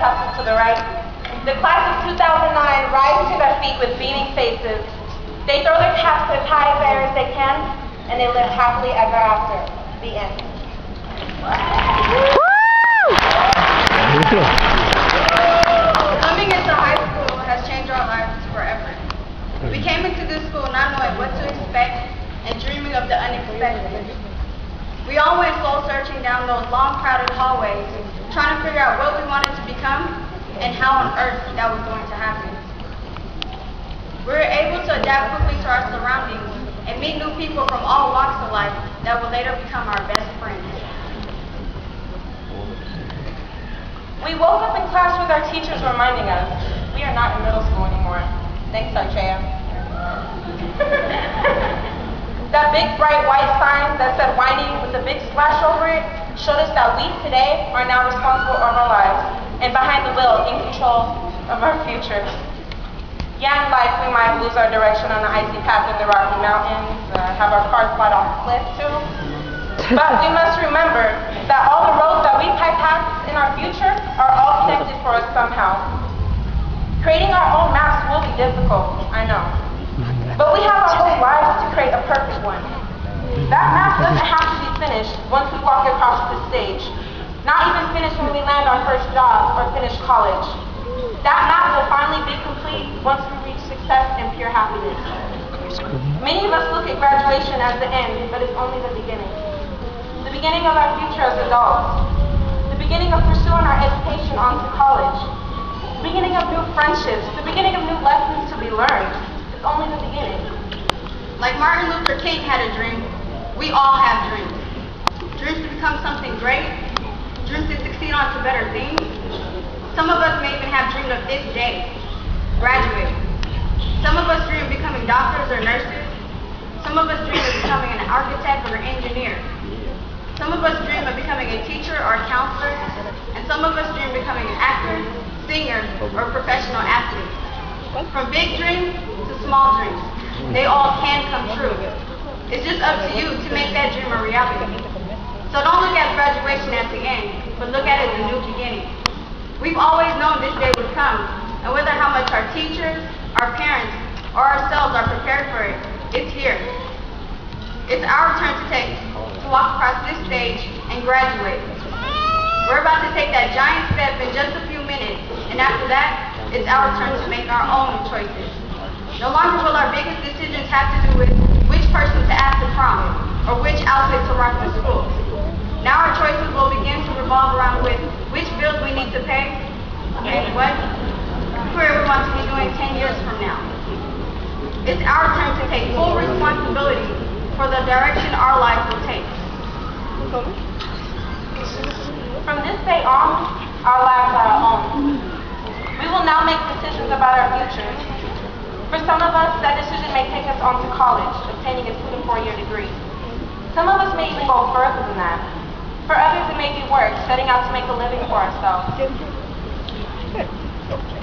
tussle to the right. The class of 2009 rise to their feet with beaming faces. They throw their caps as high as air as they can, and they live happily ever after. The end. Coming into high school has changed our lives forever. We came into this school not knowing what to expect and dreaming of the unexpected. We all went soul searching down those long crowded hallways, trying to figure out what we wanted to become and how on earth that was going to happen. We were able to adapt quickly to our surroundings and meet new people from all walks of life that would later become our best friends. We woke up in class with our teachers reminding us we are not in middle school anymore. Thanks, Archea. That big bright white sign that said whining with a big splash over it showed us that we today are now responsible of our lives and behind the wheel in control of our futures. Yeah, in life we might lose our direction on the icy path of the Rocky Mountains, have our cars slide off the cliff too. But we must remember that all the roads that we pass in our future are all connected for us somehow. Creating our own maps will be difficult, I know. But we have our whole lives to create a perfect one. That map doesn't have to be finished once we walk across the stage. Not even finished when we land our first job or finish college. That map will finally be complete once we reach success and pure happiness. Many of us look at graduation as the end, but it's only the beginning. The beginning of our future as adults. The beginning of pursuing our education onto college. The beginning of new friendships. The beginning of new lessons to be learned. It's only the beginning. Like Martin Luther King had a dream, we all have dreams. Dreams to become something great, dreams to succeed on to better things. Some of us may even have dreamed of this day, graduating. Some of us dream of becoming doctors or nurses. Some of us dream of becoming an architect or an engineer. Some of us dream of becoming a teacher or a counselor. And some of us dream of becoming an actor, singer, or professional athlete. From big dreams to small dreams, they all can come true. It's just up to you to make that dream a reality. So don't look at graduation as the end, but look at it as a new beginning. We've always known this day would come, and whether how much our teachers, our parents, or ourselves are prepared for it, it's here. It's our turn to walk across this stage and graduate. We're about to take that giant step in just a few minutes, and after that, it's our turn to make our own choices. No longer will our biggest decisions have to do with which person to ask to prom, or which outfit to rock to school. Now our choices will begin to revolve around with which bills we need to pay, and what career we want to be doing 10 years from now. It's our turn to take full responsibility for the direction our life will take. From this day on, our lives are our own. We will now make decisions about our futures. For some of us, that decision may take us on to college, obtaining a 2 to 4 year degree. Some of us may even go further than that. For others, it may be work, setting out to make a living for ourselves.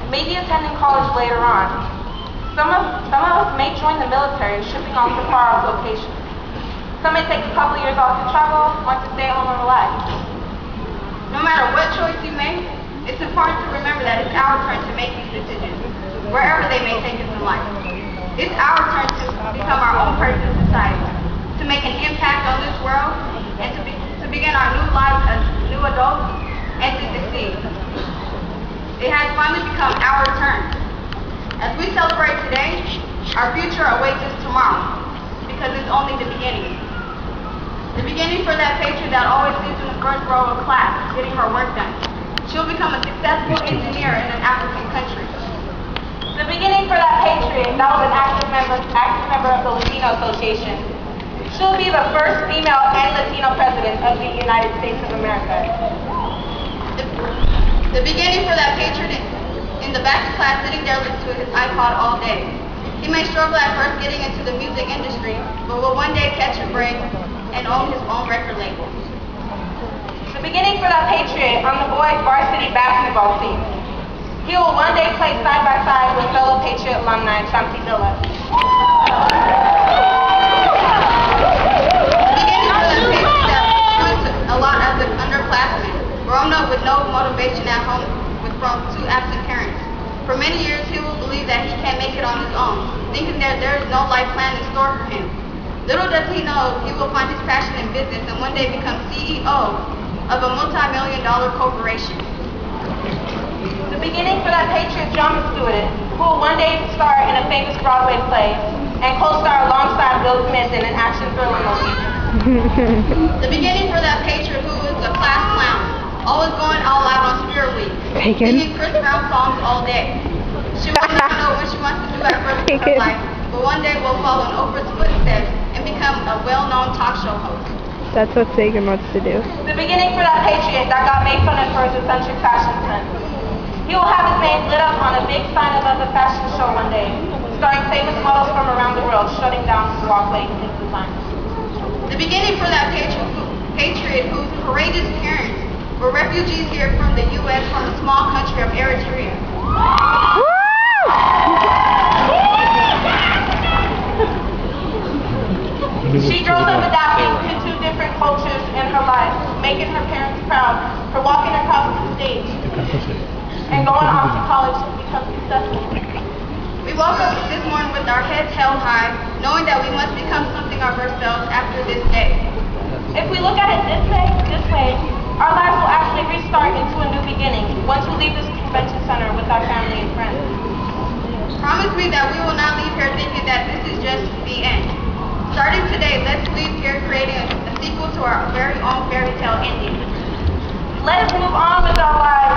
Maybe attending college later on. Some of us may join the military, shipping off to far-off locations. Some may take a couple years off to travel, want to stay home and relax. No matter what choice you make, it's important to remember that it's our turn to make these decisions, wherever they may take us in life. It's our turn to become our own person in society, to make an impact on this world, and to begin our new lives as new adults, and to succeed. It has finally become our turn. As we celebrate today, our future awaits us tomorrow, because it's only the beginning. The beginning for that patriot that always sits in the first row of class, getting her work done. She'll become a successful engineer in an African country. The beginning for that patriot that was an active member of the Latino Association. She'll be the first female and Latino president of the United States of America. The beginning for that patriot in the back of class, sitting there listening to his iPod all day. He may struggle at first getting into the music industry, but will one day catch a break and own his own record label. The beginning for that patriot on the boys' varsity basketball team. He will one day play side by side with fellow Patriot alumni Shanti Villa. The beginning for that patriot that was doing a lot as an underclassman, grown up with no motivation at home, with from two absent parents. For many years, he will believe that he can't make it on his own, thinking that there is no life plan in store for him. Little does he know he will find his passion in business and one day become CEO of a multi-million-dollar corporation. The beginning for that patriot drama student who will one day star in a famous Broadway play and co-star alongside Will Smith in an action thriller movie. The beginning for that patriot who is a class clown, always going all out on Spirit Week, singing Chris Brown songs all day. She will never know what she wants to do at first in her life, but one day will follow in Oprah's footsteps and become a well-known talk show host. That's what Sagan wants to do. The beginning for that patriot that got made fun of for his eccentric fashion sense. He will have his name lit up on a big sign above the fashion show one day, starring famous models from around the world shutting down his walkway in his design. The beginning for that patriot whose courageous parents were refugees here from the U.S. from the small country of Eritrea. She grows up adapting to two different cultures in her life, making her parents proud for walking across the stage and going off to college to become successful. We woke up this morning with our heads held high, knowing that we must become something of ourselves after this day. If we look at it this way, our lives will actually restart into a new beginning once we leave this convention center with our family and friends. Promise me that we will not leave here thinking that this is just the end. Starting today, let's leave here creating a sequel to our very own fairy tale ending. Let us move on with our lives